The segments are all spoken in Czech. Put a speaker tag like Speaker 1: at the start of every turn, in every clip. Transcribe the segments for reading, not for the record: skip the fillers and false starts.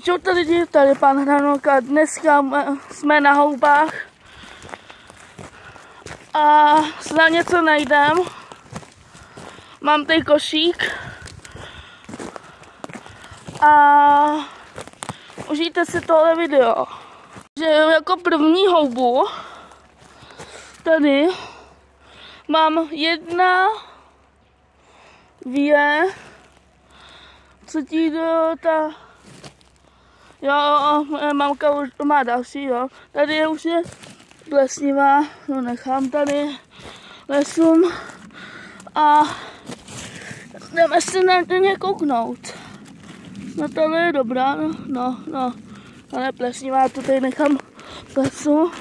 Speaker 1: Čau lidi, tady pan Hranolka, dneska jsme na houbách a snad něco najdem. Mám tady košík a užijte si tohle video. Že jako první houbu tady mám 1, 2, co ti do ta... Jo, mamka už má další, jo. Tady je už je plesnivá, no nechám tady lesům a jdeme si na ně kouknout. No tohle je dobrá, no, ale plesnivá, to tady nechám v lesu.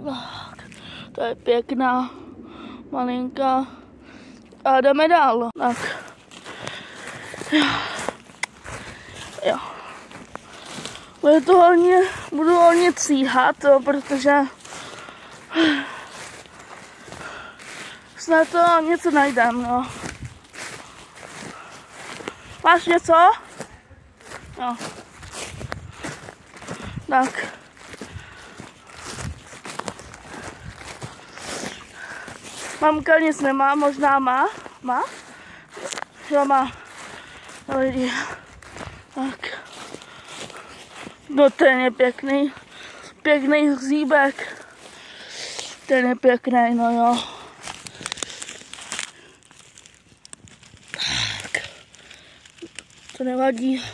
Speaker 1: Tak, to je pěkná, malinká a jdeme dál, tak. Jo. Budu hodně cíhat, jo, protože snad to něco najdem, no. Máš něco? Jo. Tak. Mamka nic nemá, možná má? Má? Jo, má. Lidi. Tak. No ten je pěkný. Pěkný hříbek. Ten je pěkný, no jo. Tak. To nevadí.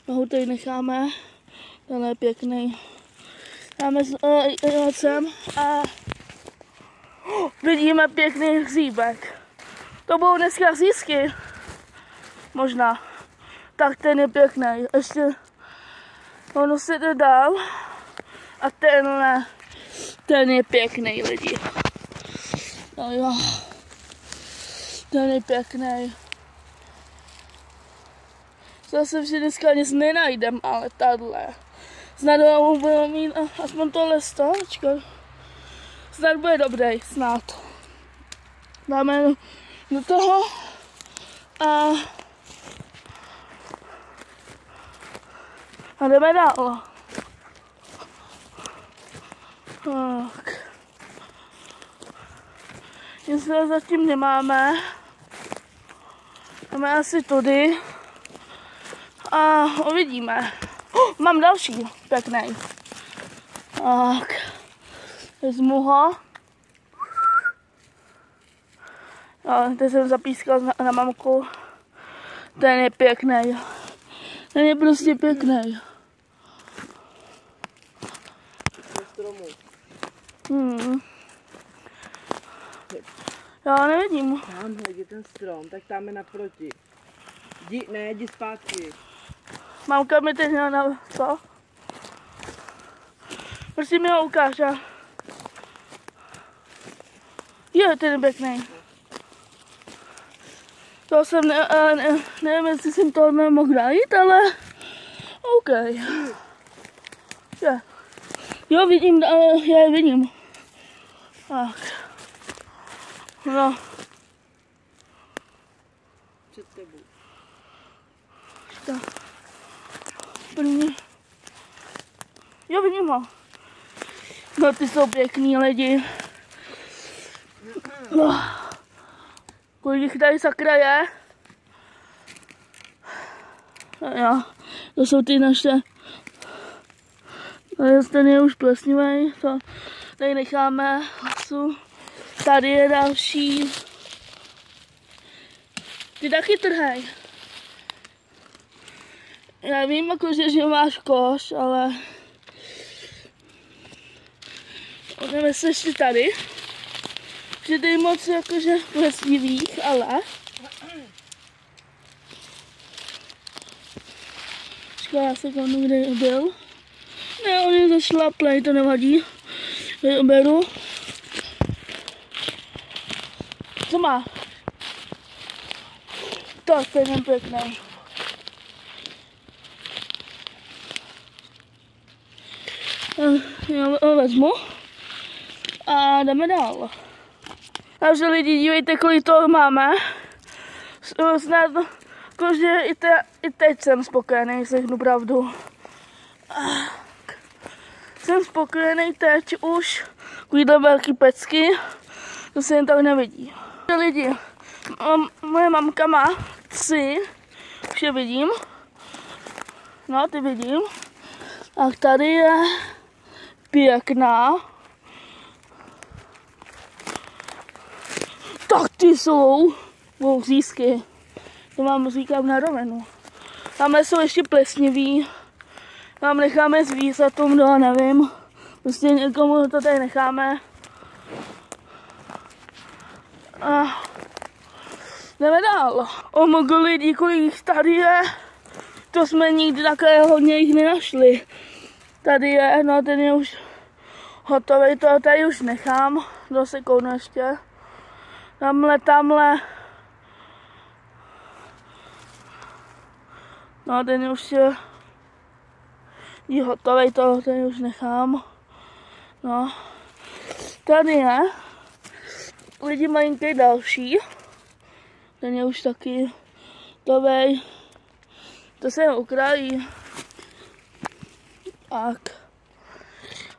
Speaker 1: Nohu tady necháme. Ten je pěkný. Dáme sem a vidíme pěkný hříbek. To budou dneska získy. Možná. Tak ten je pěkný. Ještě ono se jde dál. A tenhle, ten je pěkný, lidi. No jo. Ten je pěkný. Zase že dneska nic nenajdem, ale tahle. Snad budeme mít aspoň tohle stolečko. Snad bude dobrý, snad. Dáme do toho a jdeme dál. Tak. Nic zatím nemáme. Jdeme asi tudy. A uvidíme. Mám další pěkný. Tak. Vezmu ho. Teď jsem zapískal na mamku. Ten je pěkný. Ten je prostě pěkný. Já nevidím.
Speaker 2: Tamhle je ten strom, tak tam je naproti. Jdi zpátky.
Speaker 1: Mamka mi teď na co? Prosím mi ho ukáž. Je, ten je pěkný. To jsem nevím, jestli jsem to nemohl najít, ale OK. Je. Jo, vidím, já je vidím. Tak. No.
Speaker 2: Před tebou.
Speaker 1: Tak. První. Jo, vidím ho. No, ty jsou pěkný lidi. No. Kolik jich tady sakra je? Jo, to jsou ty naše. Ten je už plesnivý, to tady necháme lesu. Tady je další. Ty taky trhej. Já vím, jakože, že máš koš, ale jdeme se ještě tady. Že tady moc jakože plesnivých, ale já se komu kde byl. Ne, on je zašlaplej, to nevadí. Tady oberu. Co má? Tak, ten je pěkný. Já ho vezmu a jdeme dál. Takže lidi, dívejte, kolik toho máme. Snad Jakože i teď jsem spokojený, řeknu pravdu. Jsem spokojený teď už. Takovýhle velký pecky, to se jen tak nevidí. Lidi, moje mamka má 3, už je vidím. No, ty vidím. A tady je pěkná. Tak ty jsou vouzísky. To vám říkám na rovinu. Tamhle jsou ještě plesniví. Tam necháme zvířatům, no nevím. Prostě někomu to tady necháme. A jdeme dál. Mogo lidí, kolik jich tady je. To jsme nikdy takové hodně jich nenašli. Tady je, no ten je už hotový, to tady už nechám. Do sekundu ještě. Tamhle. No ten už je hotový, to ten už nechám. No. Tady je. Lidi malinký další. Ten je už taky hotový. To se ukrají. Tak.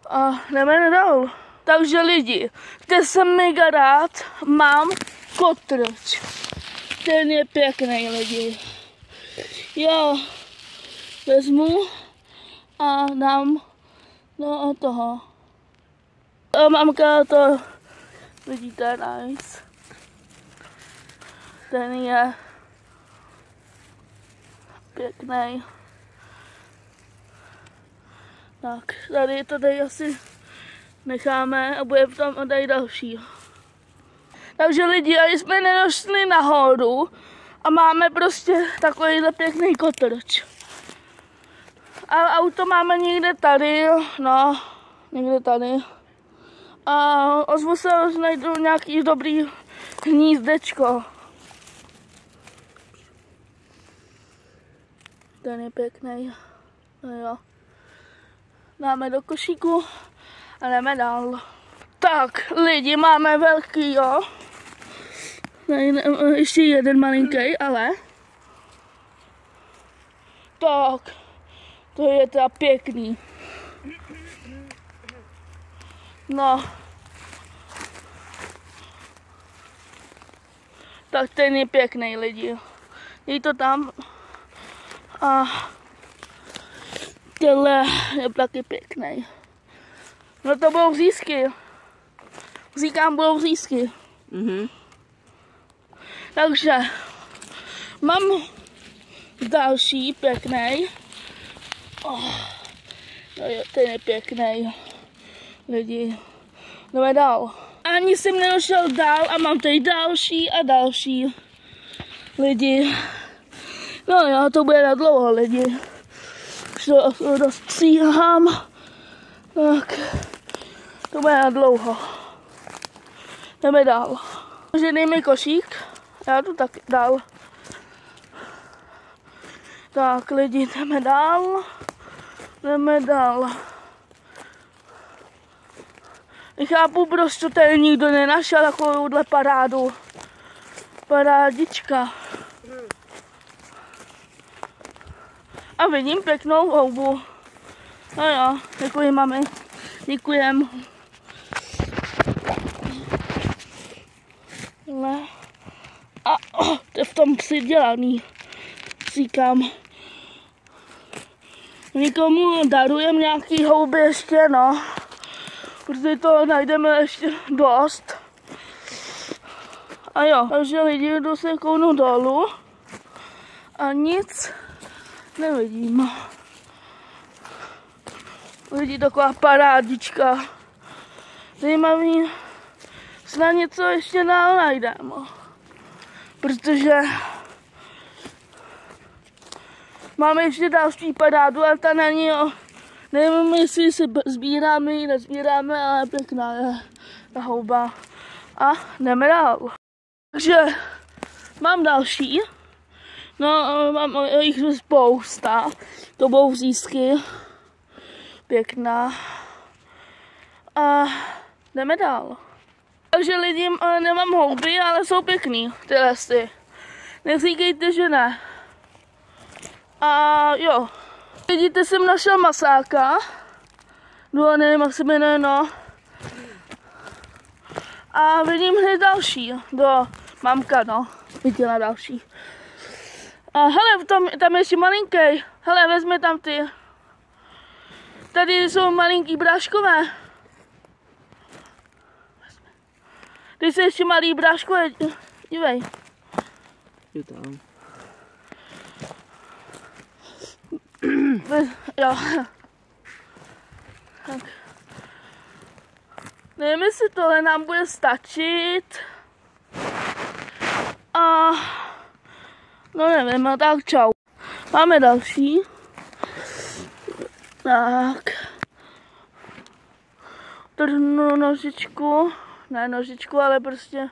Speaker 1: A jdeme dál. Takže lidi, teď jsem mega rád, mám kotrč. Ten je pěkný, lidi. Jo, vezmu a dám do toho. A mamka to, vidíte, nice. Ten je pěkný. Tak, tady to tady asi necháme a bude tam tady další. Takže lidi, a jsme nedošli nahoru a máme prostě takovýhle pěkný kotrč. A auto máme někde tady, no, někde tady. A ozvu se, najdu nějaký dobrý hnízdečko. Ten je pěkný. No jo. Dáme do košíku a jdeme dál. Tak, lidi, máme velký, jo. Ještě jeden malinký, ale. Tak, to je teda pěkný. No. Tak ten je pěkný, lidi. Dej to tam. A tenhle je taky pěkný. No to budou řízky. Říkám, budou řízky. Takže mám další pěkný. Ten je pěkný. Lidi, jdeme dál. Ani jsem nedošel dál a mám tady další a další. Lidi. No jo, to bude na dlouho, lidi. Už to dostříhám. Tak, to bude na dlouho. Jdeme dál. Takže dej mi košík. Já jdu taky dál. Tak, lidi, jdeme dál. Jdeme dál. Nechápu, proč to tady nikdo nenašel takovouhle parádu. Parádička. A vidím pěknou houbu. No jo, děkuji mami. Děkujem. A to je v tom přidělaný. Říkám. Nikomu darujem nějaký houby ještě, no. Protože to najdeme ještě dost. A jo, takže lidi, jdu se kounu dolů. A nic nevidím. Lidi, taková parádička. Zajímavý, snad něco ještě dál najdeme. Protože máme ještě další parádu, ale ta není, nevím, jestli se sbíráme, nezbíráme, ale pěkná je ta houba. A jdeme dál. Takže mám další. No, mám jich spousta. To budou řízky. Pěkná. A jdeme dál. Takže lidi, nemám houby, ale jsou pěkný. Tyhle si. Neříkejte, že ne. A jo. Vidíte, jsem našel masáka. No, nevím, jak se jmenuje, no. A vidím hned další. Mamka, no. Viděla další. A hele, tam je ještě malinký. Hele, vezme tam ty. Tady jsou malinký bráškové. Tady jsou ještě malý bráškové. Dívej.
Speaker 2: Je tam.
Speaker 1: Jo. Tak. Nevím, jestli tohle nám bude stačit. A no nevím, no tak čau. Máme další. Tak. Trhnu nožičku. Ne nožičku, ale prostě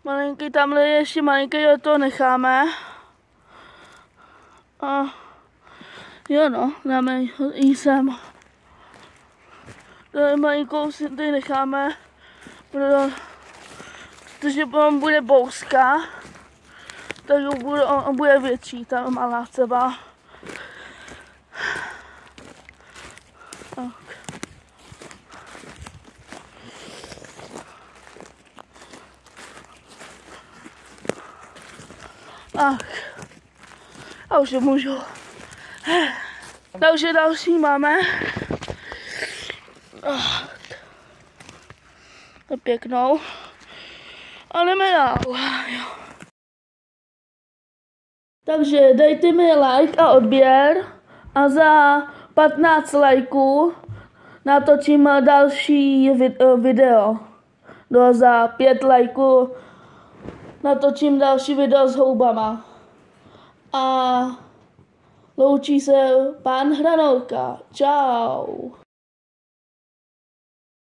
Speaker 1: malinký, tamhle je ještě malinký, ale to necháme. A jo no, dáme jí sem. Tady malinkou si tady necháme, protože on bude bouska, takže on bude větší, ta malá třeba. Tak. Tak. A už je můžu. Takže další máme. To pěknou. A jdeme dál. Takže dejte mi like a odběr a za 15 lajků natočím další video. No, za 5 lajků natočím další video s houbama. A loučí se pán Hranolka. Čau.